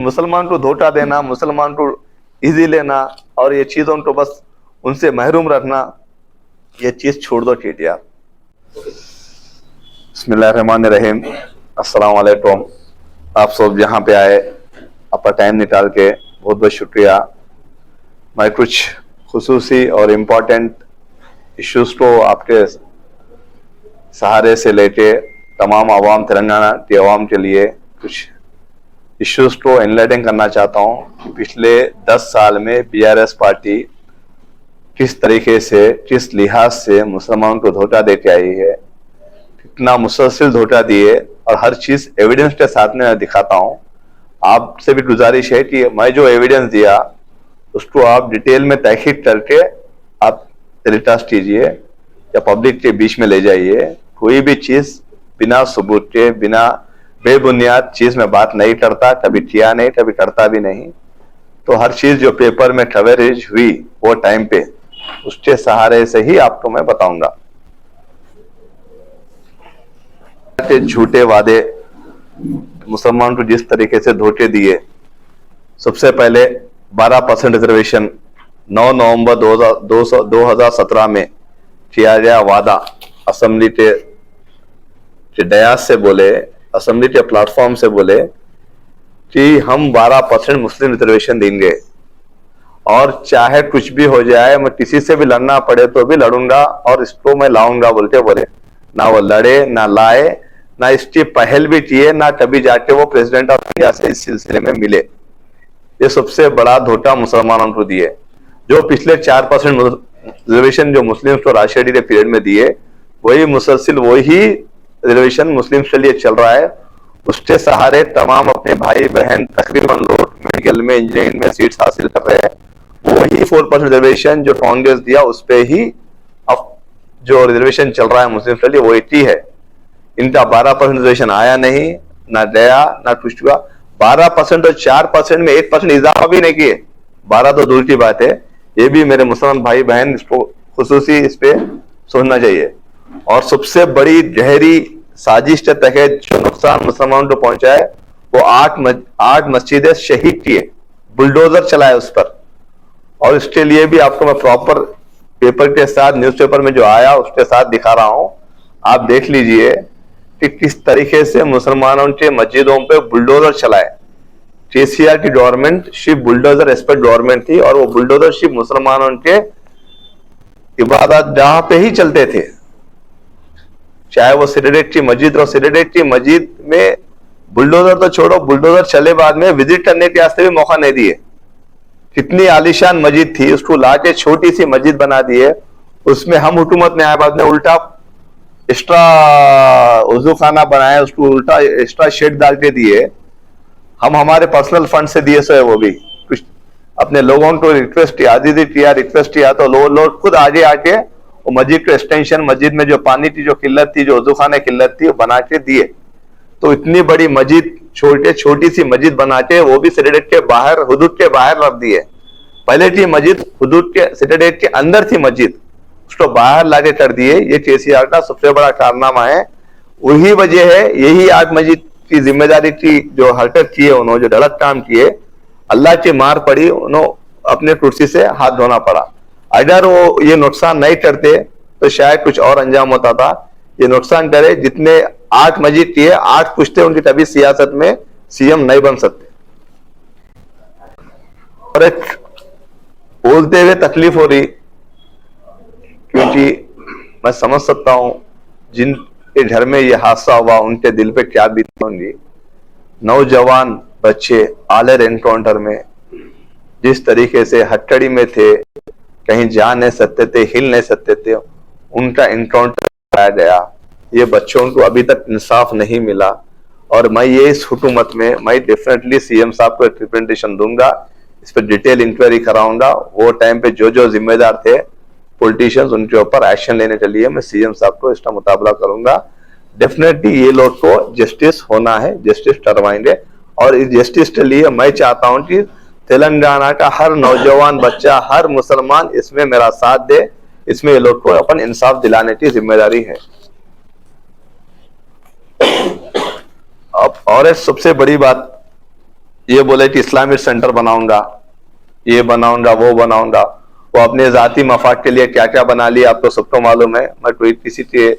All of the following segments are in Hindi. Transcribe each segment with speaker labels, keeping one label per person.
Speaker 1: मुसलमान को धोखा देना, मुसलमान को इजी लेना और ये चीजों को बस उनसे महरूम रखना, ये चीज छोड़ दो चीटिया। बिस्मिल्लाहिर्रहमानिर्रहीम, अस्सलाम वालेकुम। आप सब यहाँ पे आए, अपना टाइम निकाल के बहुत बहुत शुक्रिया। मैं कुछ खुसूसी और इम्पोर्टेंट इश्यूज को आपके सहारे से लेके तमाम आवाम, तेलंगाना की आवाम के लिए कुछ इश्यूज को एनलाइटन करना चाहता हूँ कि पिछले 10 साल में बीआरएस पार्टी किस तरीके से, किस लिहाज से मुसलमानों को धोखा देके आई है, कितना मुसलसल धोखा दिए, और हर चीज एविडेंस के साथ में दिखाता हूँ। आपसे भी गुजारिश है कि मैं जो एविडेंस दिया उसको आप डिटेल में तहकीक करके आप टेलीकास्ट कीजिए या पब्लिक के बीच में ले जाइए। कोई भी चीज बिना सबूत के, बिना बेबुनियाद चीज में बात नहीं करता, कभी किया नहीं, कभी करता भी नहीं। तो हर चीज जो पेपर में कवरेज हुई वो टाइम पे, उसके सहारे से ही आपको मैं बताऊंगा। झूठे वादे मुसलमान को जिस तरीके से धोखे दिए, सबसे पहले 12% रिजर्वेशन 9 नवंबर 2017 में किया गया वादा असेंबली के डयास से बोले, असेंबली के प्लेटफॉर्म से बोले कि हम 12% मुस्लिम रिजर्वेशन देंगे और चाहे कुछ भी हो जाए, मैं किसी से भी लड़ना पड़े तो भी लड़ूंगा और इसको मैं लाऊंगा बोल के बोले। ना वो लड़े, ना लाए, ना इसकी पहल भी किए, ना कभी जाके वो प्रेसिडेंट ऑफ इंडिया से इस सिलसिले में मिले। ये सबसे बड़ा धोखा मुसलमानों को दिए। जो पिछले 4% रिजर्वेशन जो मुस्लिम को राशिदी के पीरियड में दिए, वही मुसलसिल वही रिजर्वेशन मुस्लिम के लिए चल रहा है। उसके सहारे तमाम अपने भाई बहन तकरीबन लोग मेडिकल में, इंजीनियरिंग में सीट्स हासिल कर रहे हैं। वही 4% रिजर्वेशन जो कांग्रेस दिया उस पे ही अब जो रिजर्वेशन चल रहा है मुस्लिम के लिए वो 80 है। इनका 12% रिजर्वेशन आया नहीं, ना गया, ना कुछ हुआ। 12% और 4% में 1% इजाफा भी नहीं किए। 12 तो दूर की बात है। ये भी मेरे मुसलमान भाई बहन इसको खुसूसी इस पे सोचना चाहिए। और सबसे बड़ी गहरी साजिश के तहत जो नुकसान मुसलमानों को पहुंचा है वो 8 मस्जिदें शहीद किए, बुलडोजर चलाए उस पर। और इसके लिए भी आपको मैं प्रॉपर पेपर के साथ, न्यूज़पेपर में जो आया उसके साथ दिखा रहा हूं। आप देख लीजिए कि किस तरीके से मुसलमानों के मस्जिदों पे बुलडोजर चलाए। केसीआर की गवर्नमेंट सिर्फ बुलडोजर एक्सपर्ट गवर्नमेंट थी और वो बुलडोजर सिर्फ मुसलमानों के इबादत जहां पे ही चलते थे, चाहे वो सिरडेट की मस्जिद और सिरडेट की मस्जिद में बुलडोजर तो छोड़ो, बुलडोजर चले बाद में विजिट करने के वास्ते भी मौका नहीं दिए। कितनी आलीशान मस्जिद थी, उसको लाके छोटी सी मस्जिद बना दिए। उसमें हम हुकूमत में आए बाद में उल्टा एक्स्ट्रा वजू खाना बनाया, उसको उल्टा एक्स्ट्रा शेड डाल के दिए। हम हमारे पर्सनल फंड से दिए सो है, वो भी कुछ अपने लोगों को रिक्वेस्ट किया तो लोग खुद आगे आके वो मस्जिद को एक्सटेंशन, मस्जिद में जो पानी की जो किल्लत थी, जो वजू खाने की किल्लत थी, वो बना के दिए। तो इतनी बड़ी मस्जिद छोटी सी मस्जिद बना के वो भी सिरडेट के बाहर, हुदूद के बाहर रख दिए। पहले थी मस्जिद हुदूद के, सिरडेट के अंदर थी मस्जिद, उसको बाहर लाके कर दिए। ये केसीआर का सबसे बड़ा कारनामा है। वही वजह है, यही आज मस्जिद की जिम्मेदारी की जो हरकत किए उन्होंने, जो गलत काम किए, अल्लाह की मार पड़ी, उन्होंने अपने कुर्सी से हाथ धोना पड़ा। अगर वो ये नुकसान नहीं करते तो शायद कुछ और अंजाम होता था। ये नुकसान करे, जितने 8 मस्जिद किए, 8 पुश्ते उनकी तभी सियासत में सीएम नहीं बन सकते। और एक बोलते हुए तकलीफ हो रही, क्योंकि मैं समझ सकता हूं जिनके घर में ये हादसा हुआ उनके दिल पे क्या बीती होंगी। नौजवान बच्चे आलर एनकाउंटर में जिस तरीके से हथकड़ी में थे, कहीं जा नहीं सकते थे, हिल नहीं सकते थे, उनका एनकाउंटर कराया गया। ये बच्चों को अभी तक इंसाफ नहीं मिला। और मैं ये इस हुकूमत में मैं डेफिनेटली सीएम साहब को एक रिप्रेजेंटेशन दूंगा, इस पर डिटेल इंक्वायरी कराऊंगा। वो टाइम पे जो जो जिम्मेदार थे पॉलिटिशियंस, उनके ऊपर एक्शन लेने के लिए मैं सीएम साहब को इसका मुताबला करूंगा। डेफिनेटली ये लोग को जस्टिस होना है, जस्टिस करवाएंगे। और इस जस्टिस के लिए मैं चाहता हूं कि तेलंगाना का हर नौजवान बच्चा, हर मुसलमान इसमें मेरा साथ दे। इसमें ये लोग को अपन इंसाफ दिलाने की जिम्मेदारी है। अब और एक सबसे बड़ी बात ये बोले कि इस्लामिक सेंटर बनाऊंगा, ये बनाऊंगा, वो बनाऊंगा। वो अपने जाती मफाद के लिए क्या क्या बना लिया आप तो सबको मालूम है। मैं कोई किसी के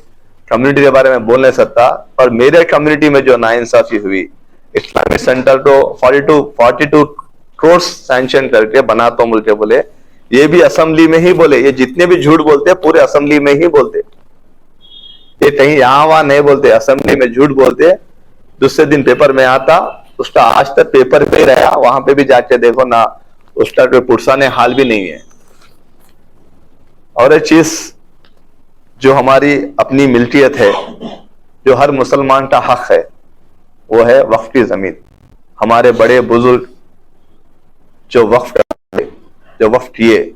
Speaker 1: कम्युनिटी के बारे में बोल नहीं सकता, पर मेरे कम्युनिटी में जो नाइंसाफी हुई, इस्लामिक सेंटर तो 42 करोड़ सैंक्शन करके बना तो मुझे बोले, ये भी असेंबली में ही बोले। ये जितने भी झूठ बोलते हैं पूरे असेंबली में ही बोलते, ये कहीं यहां वहां नहीं बोलते, असेंबली में झूठ बोलते। दूसरे दिन पेपर में आता, उसका आज तक पेपर पे ही रहा, वहां पे भी जाके देखो ना, उसका कोई पुरसाने हाल भी नहीं है। और एक चीज जो हमारी अपनी मिल्कियत है, जो हर मुसलमान का हक है, वो है वक्फ की जमीन। हमारे बड़े बुजुर्ग जो वक्फ करते, जो वक्फ किए,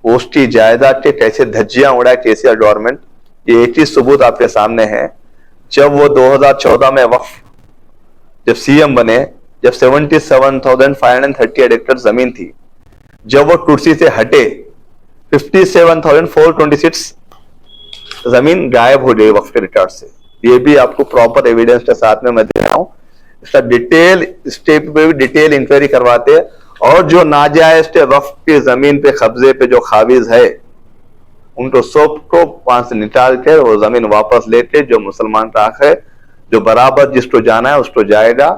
Speaker 1: उसकी जायदाद के कैसे धज्जियां उड़ाए केसीआर गवर्नमेंट, ये एक ही सबूत आपके सामने है। जब वो 2014 में वक्फ जब सीएम बने, जब 77,538 एकड़ जमीन थी, जब वो कुर्सी से हटे 57,426 जमीन गायब हो गई वक्फ के रिकॉर्ड से। ये भी आपको प्रॉपर एविडेंस के साथ में मैं दे रहा हूं। इसका डिटेल स्टेप पे भी डिटेल इंक्वायरी करवाते, और जो नाजायज वक्फ की जमीन पे कब्जे पे जो काबिज है, उनको सबको वहां से निकाल कर वो जमीन वापस लेते, जो मुसलमान का हक है, जो बराबर जिसको जाना है उसको जाएगा।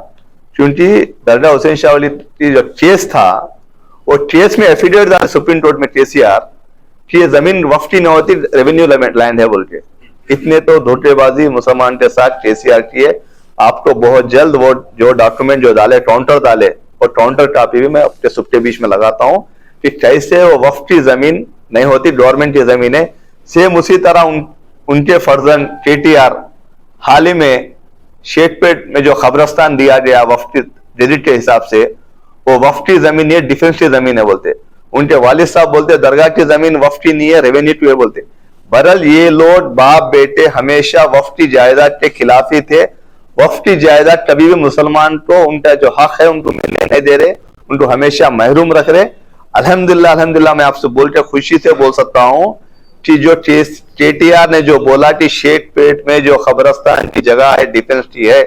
Speaker 1: क्योंकि दरगाह हुसैन शाह वली की जो केस था, वो केस में एफिडेविट था सुप्रीम कोर्ट में केसीआर कि ये जमीन वक्फ की न होती, रेवेन्यू लैंड है बोल के। इतने तो धोखेबाजी मुसलमान के साथ केसीआर किए। आपको बहुत जल्द वो जो डॉक्यूमेंट जो डाले, काउंटर डाले, और काउंटर कॉपी भी मैं अपने सबके बीच में लगाता हूं कि कैसे वो वक्फ की जमीन नहीं होती, गवर्नमेंट की जमीन है। सेम उसी तरह उनके फर्जन केटीआर हाल ही में शेखपेट में जो खबरस्तान दिया गया वक्फ की डिजिट के हिसाब से, वो वक्फ की जमीन है, डिफेंस की जमीन है बोलते। उनके वालिद साहब बोलते दरगाह की जमीन वक्फ की नहीं है, रेवेन्यू की है बोलते। बहरहाल ये लोग बाप बेटे हमेशा वक्फ की जायदाद के खिलाफ ही थे। वक्फ की जायदाद कभी भी मुसलमान को उनका जो हक है उनको मिलने नहीं दे रहे, उनको हमेशा महरूम रख रहे। अल्हम्दुलिल्लाह मैं आपसे बोल के खुशी से बोल सकता हूं कि जो केटीआर ने जो बोला कि शेखपेट में जो खबरस्तान की जगह है डिफेंस की है,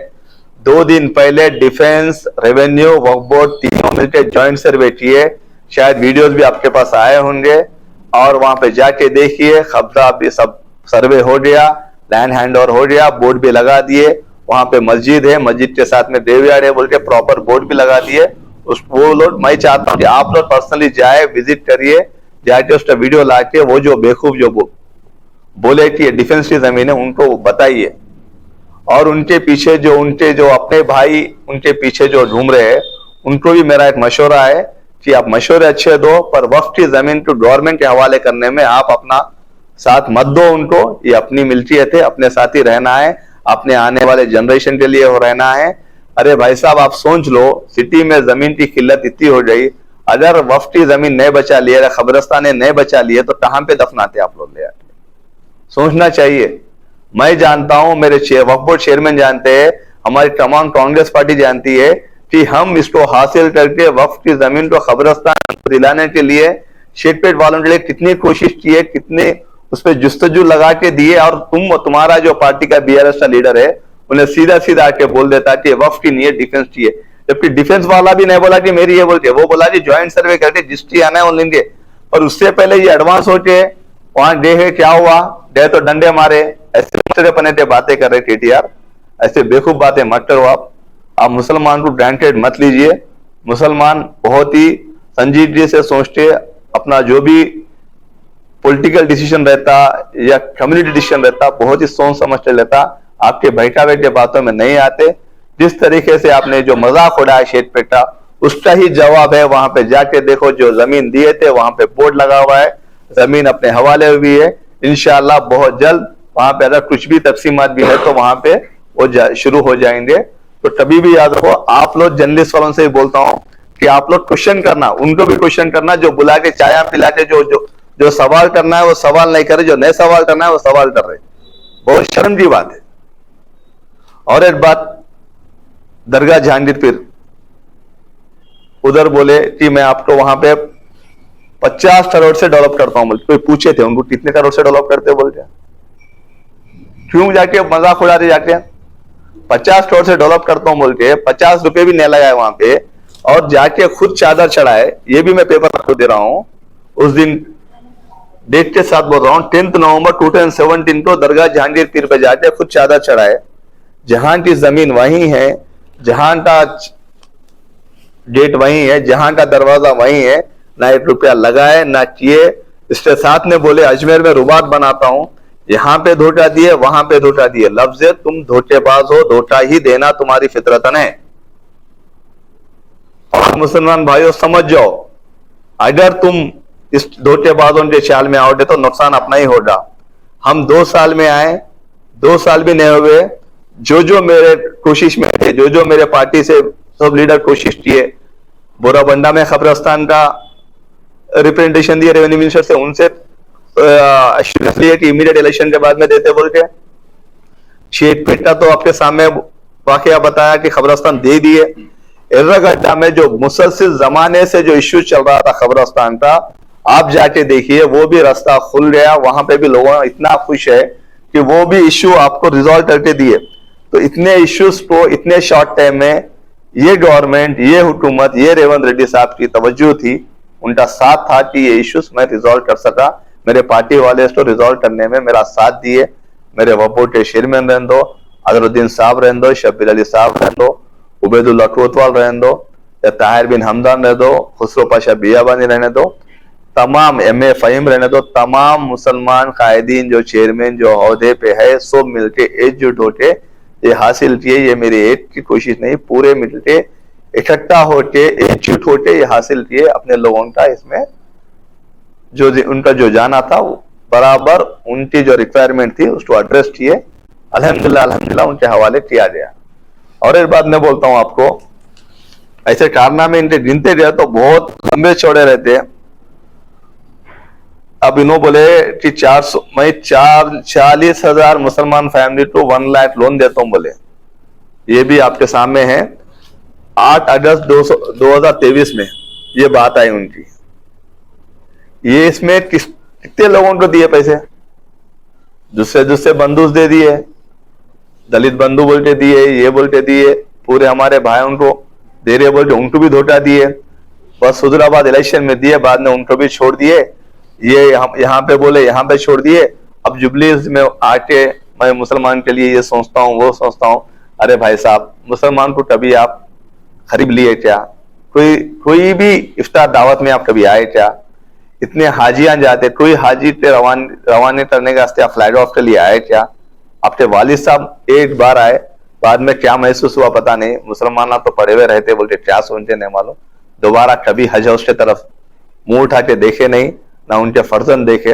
Speaker 1: 2 दिन पहले डिफेंस, रेवेन्यू, वक्फ बोर्ड तीनों मिलकर ज्वाइंट सर्वे किए। शायद वीडियोस भी आपके पास आए होंगे, और वहां पे जाके देखिए, कब्जा भी सब सर्वे हो गया, लैंड हैंड ओवर हो गया, बोर्ड भी लगा दिए। वहां पे मस्जिद है, मस्जिद के साथ में देवयार्ड है बोल के प्रॉपर बोर्ड भी लगा दिए। वो लोग, मैं चाहता हूं कि आप लोग पर्सनली जाए, विजिट करिए, जाके उसका वीडियो लाके वो जो बेवकूफ जो बोले कि ये डिफेंस की जमीन है, उनको बताइए। और उनके पीछे जो अपने भाई उनके पीछे जो घूम रहे हैं, उनको भी मेरा एक मशवरा है कि आप मशवरे अच्छे दो, पर वक्फ की जमीन को गवर्नमेंट के हवाले करने में आप अपना साथ मत दो उनको। ये अपनी मिल्कियत है, अपने साथ ही रहना है, अपने आने वाले जनरेशन के लिए रहना है। अरे भाई साहब, आप सोच लो, सिटी में जमीन की किल्लत इतनी हो गई, अगर वक्फ की जमीन नहीं बचा लिया, अगर खबरस्तान नहीं बचा लिए, तो कहां पे दफनाते आप लोग ले आके? सोचना चाहिए। मैं जानता हूं, मेरे वक्फ बोर्ड चेयरमैन जानते हैं, हमारी तमाम कांग्रेस पार्टी जानती है कि हम इसको हासिल करके वक्फ की जमीन को खबरस्तान दिलाने के लिए शेखपेट वालों के लिए कितनी कोशिश की है, कितने उस पर जुस्तजू लगा के दिए। और तुम्हारा जो पार्टी का बीआरएस का लीडर है, उन्हें सीधा सीधा आके बोल देता कि वक्फ की नहीं है, डिफेंस की है। जबकि डिफेंस वाला भी नहीं बोला कि मेरी ये बोलते, वो बोला कि ज्वाइंट सर्वे करके जिसकी आना है वो लेंगे। और उससे पहले ये एडवांस होके वहां गए, क्या हुआ, गए तो डंडे मारे, ऐसे पने थे, बातें कर रहे केटीआर। ऐसे बेवकूफ बातें मत करो आप मुसलमान को ग्रांटेड मत लीजिए। मुसलमान बहुत ही संजीदगी से सोचते, अपना जो भी पॉलिटिकल डिसीजन रहता या कम्युनिटी डिसीजन रहता, बहुत ही सोच समझ के लेता, आपके बहकावे के बातों में नहीं आते। जिस तरीके से आपने जो मजाक उड़ाया शेखपेट का, उसका ही जवाब है। वहां पे जाके देखो, जो जमीन दिए थे वहां पे बोर्ड लगा हुआ है, जमीन अपने हवाले हुई है। इंशाल्लाह बहुत जल्द वहां पे अगर कुछ भी तकसीमात भी है तो वहां पे वो शुरू हो जाएंगे। तो कभी भी याद रखो, आप लोग जर्नलिस्ट वालों से ही बोलता हूं कि आप लोग क्वेश्चन करना, उनको भी क्वेश्चन करना, जो बुला के चाया पिला के जो सवाल करना है वो सवाल नहीं करे, जो नए सवाल करना है वो सवाल कर रहे। बहुत शर्म की बात है। और एक बात, दरगाह जहांगीर पीर उधर बोले कि मैं आपको वहां पे 50 करोड़ से डेवलप करता हूं बोल। कोई पूछे थे उनको कितने करोड़ से डेवलप करते बोल के, क्यों जाके मजाक उड़ा रहे जाके 50 करोड़ से डेवलप करता हूं बोल के, 50 रुपए भी नहीं लगाए वहां पे। और जाके खुद चादर चढ़ाए, ये भी मैं पेपर आपको दे रहा हूं। उस दिन डेट के साथ बोल रहा हूं, 10 नवंबर 2017 को दरगाह जहांगीर पीर पे जाके खुद चादर चढ़ाए। जहां की जमीन वही है, जहां का डेट वही है, जहां का दरवाजा वही है, ना 1 रुपया लगाए ना किए। इसके साथ में बोले अजमेर में रुबात बनाता हूं, यहां पे धोखा दिए वहां पे धोखा दिए। लफ्ज है, तुम धोखेबाज हो, धोखा ही देना तुम्हारी फितरतन है। और मुसलमान भाइयों समझ जाओ, अगर तुम इस धोखेबाजों के चाल में आओगे तो नुकसान अपना ही होगा। हम 2 साल में आए, 2 साल भी नहीं हुए, जो मेरे कोशिश में थे, जो मेरे पार्टी से सब लीडर कोशिश किए, बोराबंडा में खबरस्तान का रिप्रेजेंटेशन दिए रेवेन्यू मिनिस्टर से, उनसे कि इमीडिएट इलेक्शन के बाद में देते बोल के। शेखपेट का तो आपके सामने वाकया बताया कि खबरस्तान दे दिए। एर्रागड्डा में जो मुसलसिल जमाने से जो इश्यू चल रहा था खबरस्तान का, आप जाके देखिए, वो भी रास्ता खुल गया। वहां पे भी लोगों इतना खुश है कि वो भी इश्यू आपको रिजॉल्व करके दिए। तो इतने इश्यूज को इतने शॉर्ट टाइम में ये गवर्नमेंट, ये हुकूमत, ये रेवंत रेड्डी साहब की तवज्जो थी, उनका साथ था कि ये इश्यूज मैं रिजॉल्व कर सका। मेरे पार्टी वाले इसको रिजॉल्व करने में मेरा साथ दिए। मेरे वफो के चेयरमैन रहने दो, अजहरुद्दीन साहब रहने दो, शब्बीर अली साहब रहने दो, उबैदुल्लाह कोतवाल रहने दो, या ताहिर बिन हमदान रहने दो, खुसरो पाशा बियाबानी रहने दो, तमाम MA फहीम रहने दो, तमाम मुसलमान कायदीन जो चेयरमैन जो ओहदे पे है, सब मिलके एकजुट होके ये हासिल किए। ये मेरी एक की कोशिश नहीं, पूरे मिलके इकट्ठा होके एकजुट होके ये हासिल किए। अपने लोगों का इसमें जो उनका जो जाना था, वो बराबर उनकी जो रिक्वायरमेंट थी उसको एड्रेस किए। अल्हम्दुलिल्लाह उनके हवाले किया गया। और एक बात मैं बोलता हूं आपको, ऐसे कारनामे इनके गिनते गए तो बहुत लंबे चौड़े रहते हैं। अब इन्हों बोले कि 40,000 मुसलमान फैमिली को 1 लाख लोन देता हूं बोले। ये भी आपके सामने है। 8 अगस्त 2023 में ये बात आई उनकी। ये इसमें कितने लोगों को दिए पैसे? जिससे बंधुस दे दिए, दलित बंधु बोल के दिए, ये बोल के दिए, पूरे हमारे भाइयों को दे रहे बोल के उनको भी धोखा दिए। बस हुजूराबाद इलेक्शन में दिए, बाद में उनको भी छोड़ दिए। ये यहाँ पे बोले यहाँ पे छोड़ दिए। अब जुबलीज में आके मैं मुसलमान के लिए ये सोचता हूँ, वो सोचता हूँ। अरे भाई साहब, मुसलमान को कभी आप खरीद लिए क्या? कोई भी इफ्तार दावत में आप कभी आए क्या? इतने हाजियां जाते, कोई हाजी के रवाने करने के वास्ते आप फ्लैग ऑफ के लिए आए क्या? आपके वालिद साहब एक बार आए, बाद में क्या महसूस हुआ पता नहीं। मुसलमान तो पड़े हुए रहते, बोलते क्या सोचते नहीं मालूम। दोबारा कभी हज हाउस की तरफ मुंह उठा के देखे नहीं, ना उनके फर्जंद देखे।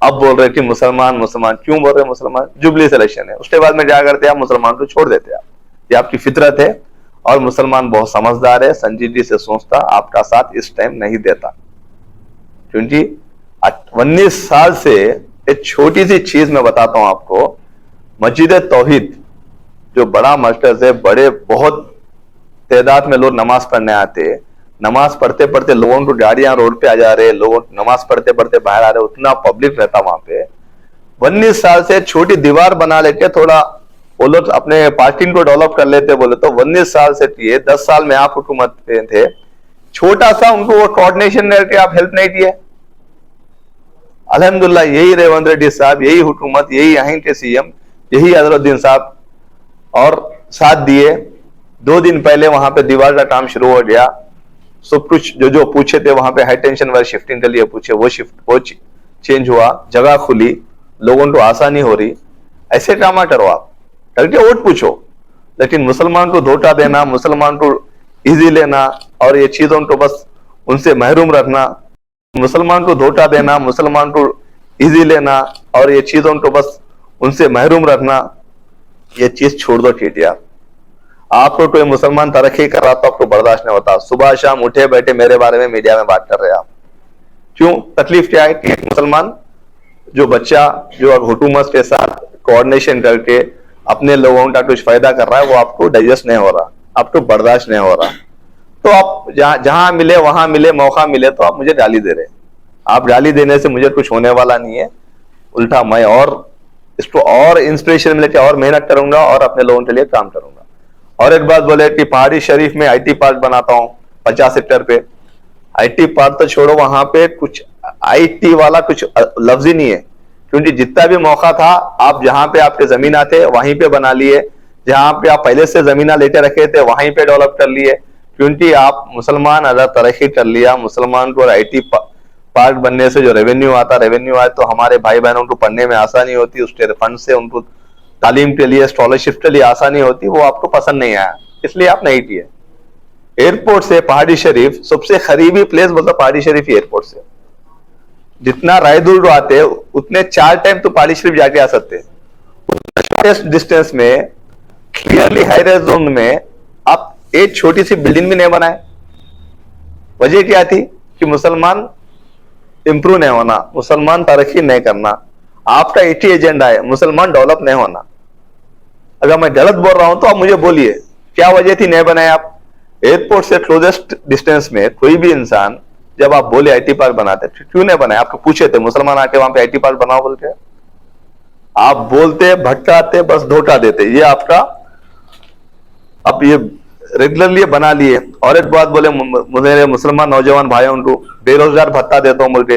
Speaker 1: अब बोल रहे कि मुसलमान क्यों बोल रहे मुसलमान? जुबली सिलेक्शन है, उसके बाद में क्या करते आप? मुसलमान को छोड़ देते आप। ये आपकी फितरत है। और मुसलमान बहुत समझदार है, संजीदगी से सोचता, आपका साथ इस टाइम नहीं देता। क्योंकि 19 साल से एक छोटी सी चीज मैं बताता हूं आपको। मस्जिद तौहीद जो बड़ा मस्जिद है, बड़े बहुत तादाद में लोग नमाज पढ़ने आते, नमाज पढ़ते पढ़ते लोगों को गाड़ियां रोड पे आ जा रहे, लोग नमाज पढ़ते पढ़ते बाहर आ रहे, उतना पब्लिक रहता वहां पे। 19 साल से छोटी दीवार बना लेके थोड़ा वो लोग अपने पार्किंग को डेवलप कर लेते बोले तो 19 साल से किए। 10 साल में आप हुकूमत पे थे, छोटा सा उनको वो कोऑर्डिनेशन करके आप हेल्प नहीं किए। अल्हम्दुलिल्लाह यही रेवंत रेड्डी साहब, यही हुकूमत, यही यहीं के CM, यही अजहरुद्दीन साहब और साथ दिए। 2 दिन पहले वहां पे दीवार का काम शुरू हो गया। सब कुछ जो पूछे थे वहां पे हाई टेंशन वायर शिफ्टिंग के लिए पूछे, वो चेंज हुआ, जगह खुली, लोगों को आसानी हो रही। ऐसे काम करो आप, करके वोट पूछो। लेकिन मुसलमान को धोखा देना, मुसलमान को इजी लेना और ये चीजों को बस उनसे महरूम रखना, मुसलमान को धोखा देना, मुसलमान को इजी लेना और ये चीजों को बस उनसे महरूम रखना, ये चीज छोड़ दो। कीजिए आपको कोई मुसलमान तरक्की कर रहा तो आपको बर्दाश्त नहीं होता। सुबह शाम उठे बैठे मेरे बारे में मीडिया में बात कर रहे हैं आप। क्यों? तकलीफ क्या है कि एक मुसलमान जो बच्चा जो हुकूमत के साथ कोऑर्डिनेशन करके अपने लोगों का कुछ फायदा कर रहा है, वो आपको डाइजेस्ट नहीं हो रहा, आपको बर्दाश्त नहीं हो रहा। तो आप जहां मिले वहां मिले, मौका मिले तो आप मुझे गाली दे रहे। आप गाली देने से मुझे कुछ होने वाला नहीं है, उल्टा मैं और इसको और इंस्पिरेशन मिले और मेहनत करूंगा और अपने लोगों के लिए काम करूंगा। और एक बात बोले कि पहाड़ी शरीफ में IT पार्क बनाता हूं, 50 सेक्टर पे। आईटी पार्क तो छोड़ो, वहां पे कुछ आईटी वाला कुछ लफ्ज ही नहीं है, क्योंकि जितना भी मौका था आप जहां पे आपके जमीन थे वहीं पे बना लिए, जहां पे आप पहले से जमीन लेके रखे थे वहीं पे डेवलप कर लिए, क्योंकि आप मुसलमान अगर तरक्की कर लिया, मुसलमान को आईटी पार्क बनने से जो रेवेन्यू आए तो हमारे भाई बहनों को पढ़ने में आसानी होती, उसके फंड से उनको तालीम के लिए, स्कॉलरशिप के लिए आसानी होती, वो आपको पसंद नहीं आया, इसलिए आप नहीं किए। एयरपोर्ट से पहाड़ी शरीफ सबसे करीबी प्लेस बोलता पहाड़ी शरीफ एयरपोर्ट से, जितना राय दूर आते उतने 4 टाइम तो पहाड़ी शरीफ जाके आ सकते हैं। शॉर्टेस्ट डिस्टेंस में क्लियरली हाई राइज जोन में आप एक छोटी सी बिल्डिंग भी नहीं बनाए। वजह क्या थी कि मुसलमान इंप्रूव नहीं होना, मुसलमान तरक्की नहीं करना, आपका एक ही एजेंडा है, मुसलमान डेवलप नहीं होना। अगर मैं गलत बोल रहा हूं तो आप मुझे बोलिए क्या वजह थी नहीं बनाए आप। एयरपोर्ट से क्लोजेस्ट डिस्टेंस में कोई भी इंसान जब आप बोले आईटी पार्क बनाते क्यों नहीं बनाए, आपको पूछे थे मुसलमान आके वहां पे आईटी पार्क बनाओ बोल के, आप बोलते भटकाते बस धोखा देते। ये आपका अब ये रेगुलरली बना लिए। और एक बात बोले मुझे मुसलमान नौजवान भाइयों को बेरोजगार भत्ता देता हूं बोल के,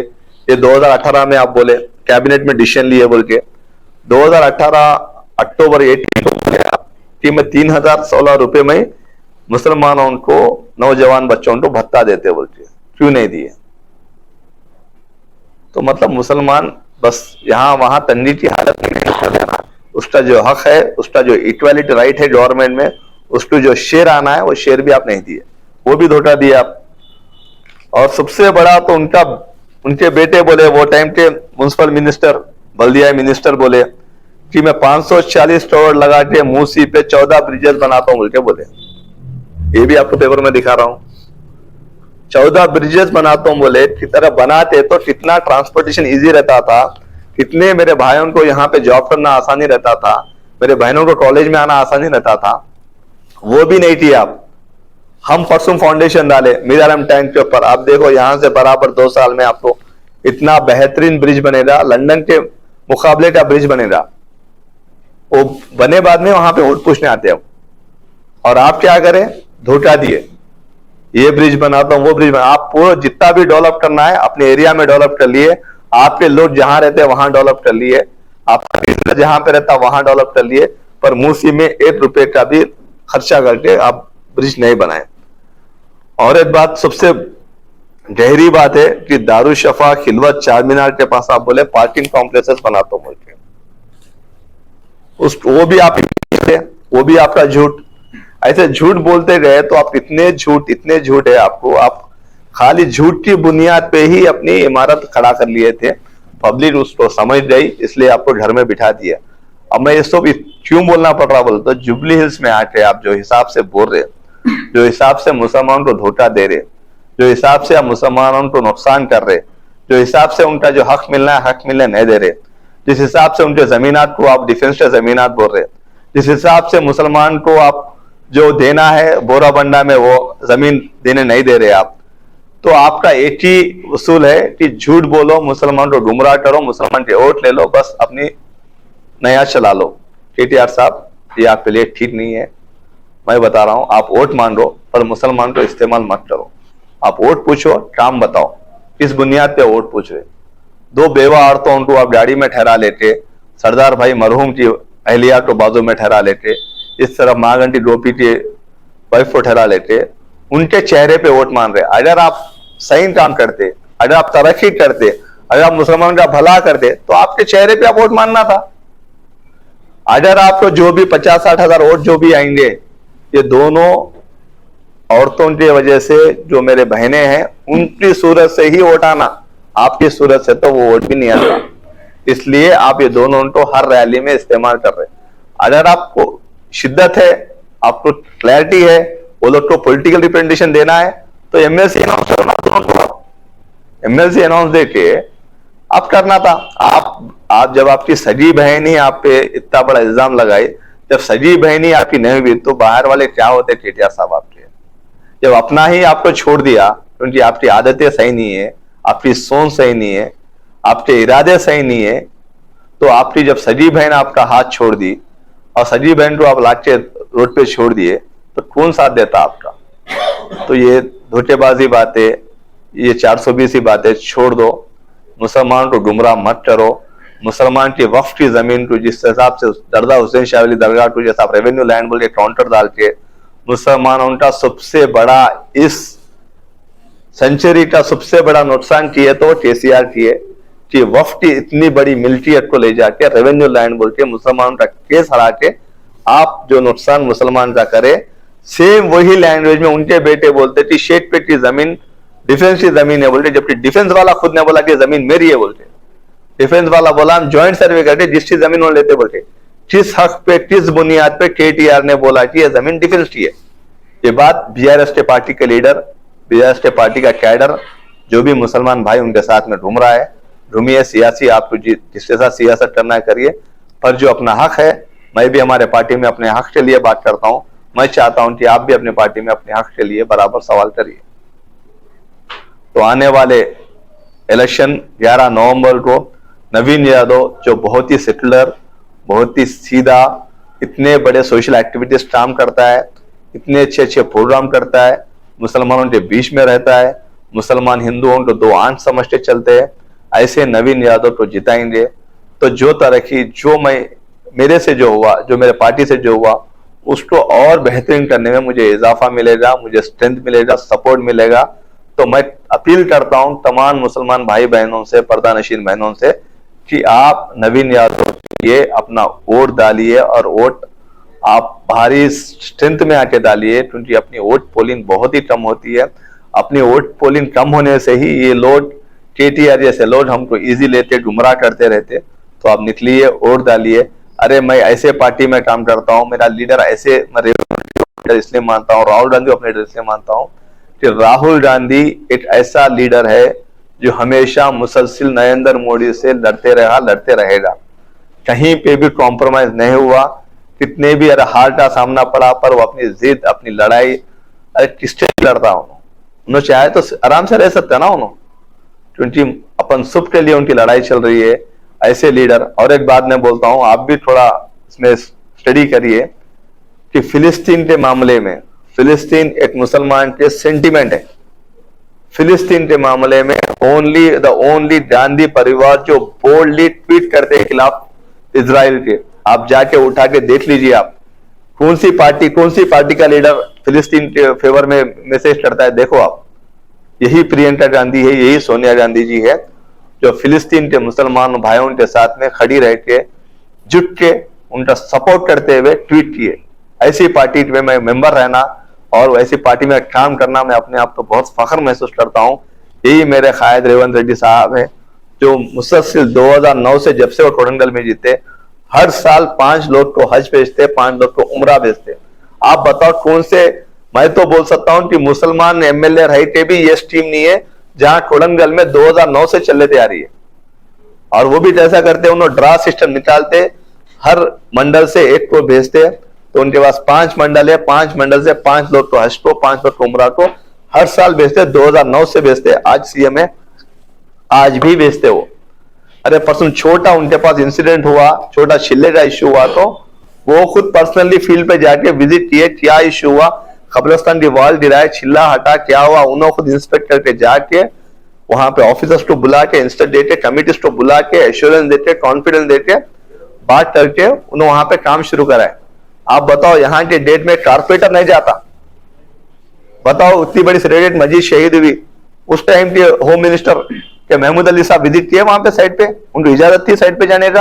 Speaker 1: ये 2018 में आप बोले कैबिनेट में डिसीजन लिए बोल के, 2018 अक्टूबर 18 को बोले कि मैं 3016 रुपए में मुसलमानों को, नौजवान बच्चों को भत्ता देते बोल के, क्यों नहीं दिए। तो मतलब मुसलमान बस यहां वहां तंगी की हालत में नहीं कर देना, उसका जो हक है, उसका जो इक्वालिटी राइट है गवर्नमेंट में, उसको जो शेयर आना है वो शेयर भी आप नहीं दिए, वो भी धोखा दिया आप। और सबसे बड़ा तो उनके बेटे बोले वो टाइम के म्युनिसिपल मिनिस्टर, बल्दिया मिनिस्टर बोले कि मैं 540 करोड़ लगा के मूसी पे 14 ब्रिजेस बनाता हूं बोल के बोले। ये भी आपको पेपर में दिखा रहा हूं, 14 ब्रिजेस बनाता हूं बोले। की तरह बनाते तो कितना ट्रांसपोर्टेशन इजी रहता था, कितने मेरे भाइयों को यहाँ पे जॉब करना आसानी रहता था, मेरे बहनों को कॉलेज में आना आसानी रहता था, वो भी नहीं किया आप। हम परसों फाउंडेशन डाले मीरारम टैंक के ऊपर, आप देखो यहां से बराबर 2 साल में आपको इतना बेहतरीन ब्रिज बनेगा, लंदन के मुकाबले का ब्रिज बनेगा। वो बने बाद में वहां पे वोट पूछने आते हैं, और आप क्या करें, धोखा दिए, ये ब्रिज बनाता हूं वो ब्रिज बना। आप पूरा जितना भी डेवलप करना है अपने एरिया में डेवलप कर लिए, आपके लोग जहां रहते हैं वहां डेवलप कर लिए, आपका बिजनेस जहां पे रहता है वहां डेवलप कर लिए, पर मूसी में 1 रुपए का भी खर्चा करके आप ब्रिज नहीं बनाए। और एक बात सबसे गहरी बात है कि दारुशफा, खिलवत, चारमीनार के पास आप बोले पार्किंग कॉम्प्लेक्सेस बनाता हूं बोल के, वो भी आप, वो भी आपका झूठ। ऐसे झूठ बोलते गए तो आप इतने झूठ है आपको, आप खाली झूठ की बुनियाद पे ही अपनी इमारत खड़ा कर लिए थे, पब्लिक उसको समझ गई इसलिए आपको घर में बिठा दिया। अब मैं ये सब क्यों बोलना पड़ रहा बोलते, तो जुबली हिल्स में आके आप जो हिसाब से बोल रहे, जो हिसाब से मुसलमानों को धोखा दे रहे, जो हिसाब से आप मुसलमानों को नुकसान कर रहे, जो हिसाब से उनका जो हक मिलना है हक मिलने नहीं दे रहे, जिस हिसाब से उनके जमीनात को आप डिफेंस के जमीनात बोल रहे, जिस हिसाब से मुसलमान को आप जो देना है बोराबंडा में वो जमीन देने नहीं दे रहे आप, तो आपका एक ही उसूल है कि झूठ बोलो, मुसलमान को गुमराह करो, मुसलमान के वोट ले लो, बस अपनी नया चला लो। केटीआर साहब ये आपके लिए ठीक नहीं है, मैं बता रहा हूं, आप वोट मांगो पर मुसलमान को इस्तेमाल मत करो। आप वोट पूछो, काम बताओ, किस बुनियाद पे वोट पूछ रहे। 2 बेवा औरतों को आप गाड़ी में ठहरा लेते, सरदार भाई मरहूम की अहलिया को बाजू में ठहरा लेते, इस तरफ महागंटी गोपी के वाइफ को ठहरा लेते, उनके चेहरे पे वोट मान रहे। अगर आप सही काम करते, अगर आप तरक्की करते, अगर आप मुसलमान का भला करते तो आपके चेहरे पे आप वोट मानना था। अगर आपको जो भी 50-60 हजार वोट जो भी आएंगे, ये दोनों औरतों की वजह से जो मेरे बहनें हैं उनकी सूरत से ही वोट आना, आपकी सूरत से तो वो वोट भी नहीं आता। इसलिए आप ये दोनों उनको हर रैली में इस्तेमाल कर रहे। अगर आपको शिद्दत है, आपको क्लैरिटी है, वो लोग को पॉलिटिकल रिप्रेजेंटेशन देना है तो एमएलसी अनाउंस करना, एमएलसी अनाउंस देके आप करना था। आप जब आपकी सगी बहन ही आप पे इतना बड़ा इल्जाम लगाई, जब सगी बहन ही आपकी नहीं हुई तो बाहर वाले क्या होते केटीआर साहब आपके। जब अपना ही आपको छोड़ दिया क्योंकि आपकी आदतें सही नहीं है, आपकी सोच सही नहीं है, आपके इरादे सही नहीं है, तो आपकी जब सगी बहन आपका हाथ छोड़ दी और सगी बहन को आप लाके रोड पे छोड़ दिए तो कौन साथ देता आपका। तो ये धोखेबाजी बातें, ये 420 की बातें छोड़ दो। मुसलमान को गुमराह मत करो। मुसलमान की वक्फ की जमीन को जिस हिसाब से दरगाह हुसैन शाह वाली दरगाह को जैसा रेवेन्यू लैंड बोल के काउंटर डाल के मुसलमानों का सबसे बड़ा इस सेंचुरी का सबसे बड़ा नुकसान किए तो केसीआर किए कि वक्फ की इतनी बड़ी मिल्कियत को ले जाके रेवेन्यू लैंड बोल के मुसलमानों का केस हरा के आप जो नुकसान मुसलमान का करे, सेम वही लैंग्वेज में उनके बेटे बोलते कि शेख पे की जमीन डिफेंस की जमीन है बोलते, जबकि डिफेंस वाला खुद ने बोला कि जमीन मेरी है बोलते। डिफेंस वाला बोला हम ज्वाइंट सर्वे करते, जिसकी जमीन वो लेते बोलते। किस हक पे किस बुनियाद पे केटीआर ने बोला कि यह जमीन डिफेंस की है? ये बात बीआरएस के पार्टी के लीडर, बीआरएस के पार्टी का कैडर, जो भी मुसलमान भाई उनके साथ में घूम रहा है, घूमिए सियासी, आपको जिसके साथ सियासत करना है करिए, पर जो अपना हक है, मैं भी हमारे पार्टी में अपने हक के लिए बात करता हूं। मैं चाहता हूं कि आप भी अपने पार्टी में अपने हक के लिए बराबर सवाल करिए। तो आने वाले इलेक्शन 11 नवंबर को नवीन यादव, जो बहुत ही सेकुलर, बहुत ही सीधा, इतने बड़े सोशल एक्टिविटीज काम करता है, इतने अच्छे अच्छे प्रोग्राम करता है, मुसलमानों के बीच में रहता है, मुसलमान हिंदुओं को दो आंख समझते चलते हैं, ऐसे नवीन यादव को जिताएंगे। तो जो तरक्की जो मेरे से जो हुआ, जो मेरे पार्टी से जो हुआ, उसको और बेहतरीन करने में मुझे इजाफा मिलेगा, मुझे स्ट्रेंथ मिलेगा, सपोर्ट मिलेगा। तो मैं अपील करता हूं तमाम मुसलमान भाई बहनों से, पर्दानशीन बहनों से, कि आप नवीन यादव ये अपना वोट डालिए, और वोट आप भारी स्ट्रेंथ में आके डालिए, क्योंकि अपनी वोट पोलिंग बहुत ही कम होती है। अपनी वोट पोलिंग कम होने से ही ये लोग, केटीआर जैसे लोग हमको इजी लेते, गुमराह करते रहते। तो आप निकलिए, वोट डालिए। अरे मैं ऐसे पार्टी में काम करता हूँ, मेरा लीडर ऐसे, मैं इसलिए मानता हूँ, राहुल गांधी अपने लीडर इसलिए मानता हूँ कि राहुल गांधी एक ऐसा लीडर है जो हमेशा मुसलसल नरेंद्र मोदी से लड़ते रहा, लड़ते रहेगा, कहीं पे भी कॉम्प्रोमाइज नहीं हुआ। कितने भी अरे हार का सामना पड़ा, पर वो अपनी जिद, अपनी लड़ाई, अरे किससे लड़ता उन्होंने चाहे तो आराम से रह सकता ना उन्होंने, क्योंकि अपन सुख के लिए उनकी लड़ाई चल रही है। ऐसे लीडर, और एक बात मैं बोलता हूं, आप भी थोड़ा इसमें स्टडी करिए कि फिलिस्तीन के मामले में, फिलिस्तीन एक मुसलमान के सेंटिमेंट है। फिलिस्तीन के मामले में ओनली गांधी परिवार जो बोल्डली ट्वीट करते हैं खिलाफ इजराइल के, आप जाके उठा के देख लीजिए, आप कौन सी पार्टी का लीडर फिलिस्तीन के फेवर में मैसेज करता है, देखो आप। यही प्रियंका गांधी है, यही सोनिया गांधी जी है, जो फिलिस्तीन के मुसलमान भाइयों के साथ में खड़ी रह के, जुट के, उनका सपोर्ट करते हुए ट्वीट किए। ऐसी पार्टी में मैं मेंबर रहना और ऐसी पार्टी में काम करना, मैं अपने आप को बहुत फख्र महसूस करता हूं। यही मेरे कायद रेवंत रेड्डी साहब है, जो मुसलसल 2009 से जब से वो कोडंगल में जीते, हर साल 5 लोग को हज भेजते, 5 लोग को उम्रा भेजते। आप बताओ कौन से, मैं तो बोल सकता हूं कि मुसलमान एमएलए रह के भी ये स्कीम नहीं है जहां कोडंगल में 2009 से चलने तैयारी है। और वो भी जैसा करते हैं, उन्होंने ड्रा सिस्टम निकालते, हर मंडल से एक को भेजते, तो उनके पास 5 मंडल है, 5 मंडल से 5 लोग को हज को, 5 लोग को उम्रा को हर साल भेजते, 2009 से भेजते, आज सीएम है, आज भी भेजते वो। अरे परसों छोटा उनके पास इंसिडेंट हुआ, छोटा छिल्ले का इश्यू हुआ, तो वो खुद पर्सनली फील्ड पे जाके विजिट किए, क्या इश्यू हुआ, कब्रिस्तान की वॉल गिराए, छिल्ला हटा, क्या हुआ, उन्होंने खुद इंस्पेक्ट करके जाके वहां पे ऑफिसर्स को बुला के, इंस्टेंट देते, कमिटीज को बुला के, एश्योरेंस देते, कॉन्फिडेंस देते, बात करके उन्होंने वहां पे काम शुरू कराए। आप बताओ यहाँ के डेट में कारपोरेटर नहीं जाता? बताओ, उतनी बड़ी रेडिएट मस्जिद शहीद हुई, उस टाइम के होम मिनिस्टर के महमूद अली साहब विजिट किए वहां पे साइड पे, उनको इजाजत थी साइड पे जाने का?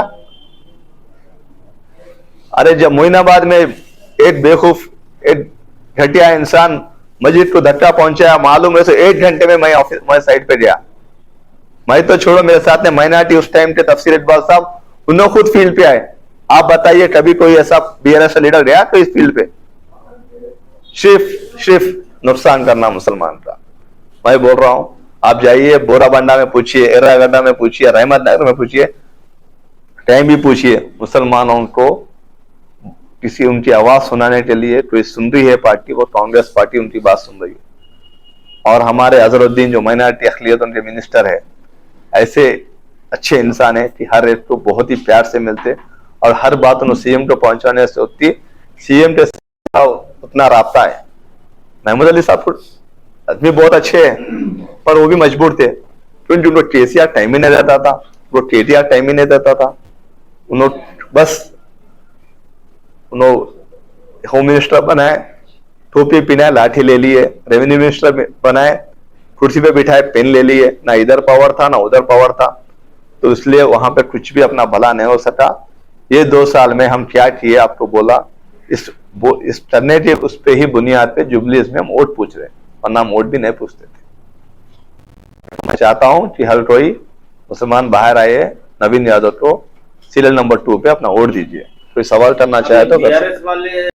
Speaker 1: अरे जब मोइनाबाद में एक बेवकूफ, एक घटिया इंसान मस्जिद को धक्का पहुंचाया, मालूम है, तो 1 घंटे में मैं साइड पे गया। मैं तो छोड़ो, मेरे साथ में माइनॉरिटी उस टाइम के तफसीर इकबाल साहब, उन्होंने खुद फील्ड पे आए। आप बताइए कभी कोई ऐसा बीआरएस लीडर गया तो इस फील्ड पे? सिर्फ नुकसान करना मुसलमान का। मैं बोल रहा हूं, आप जाइए बोराबंडा में पूछिए, एर्रागड्डा में पूछिए, रहमत नगर में पूछिए, कहीं भी पूछिए, मुसलमानों को किसी उनकी आवाज सुनाने के लिए कोई सुन रही है पार्टी, वो कांग्रेस पार्टी उनकी बात सुन रही है। और हमारे अजहरुद्दीन जो माइनॉरिटी अखिलियत उनके मिनिस्टर है, ऐसे अच्छे इंसान है कि हर एक को बहुत ही प्यार से मिलते, और हर बात उन्हें सीएम को पहुंचाने से होती, सीएम के उतना राब्ता है। महमूद अली साहब को आदमी बहुत अच्छे हैं, पर वो भी मजबूर थे क्योंकि उनको केसीआर टाइम ही नहीं देता था, वो केटीआर टाइम ही नहीं देता था। उन्होंने बस उन्होंने होम मिनिस्टर बनाए, टोपी पहनाए, लाठी ले लिए, रेवेन्यू मिनिस्टर बनाए, कुर्सी पे बिठाए, पेन ले लिए, ना इधर पावर था ना उधर पावर था, तो इसलिए वहां पे कुछ भी अपना भला नहीं हो सका। ये 2 साल में हम क्या किए आपको बोला, इस करने के उस पे ही बुनियाद पे जुबलीज में हम वोट पूछ रहे, वरना हम वोट भी नहीं पूछते थे। मैं चाहता हूं कि हर कोई मुसलमान बाहर आए, नवीन यादव को सीरियल नंबर 2 पे अपना वोट दीजिए। कोई सवाल करना चाहे तो कर सकते हैं।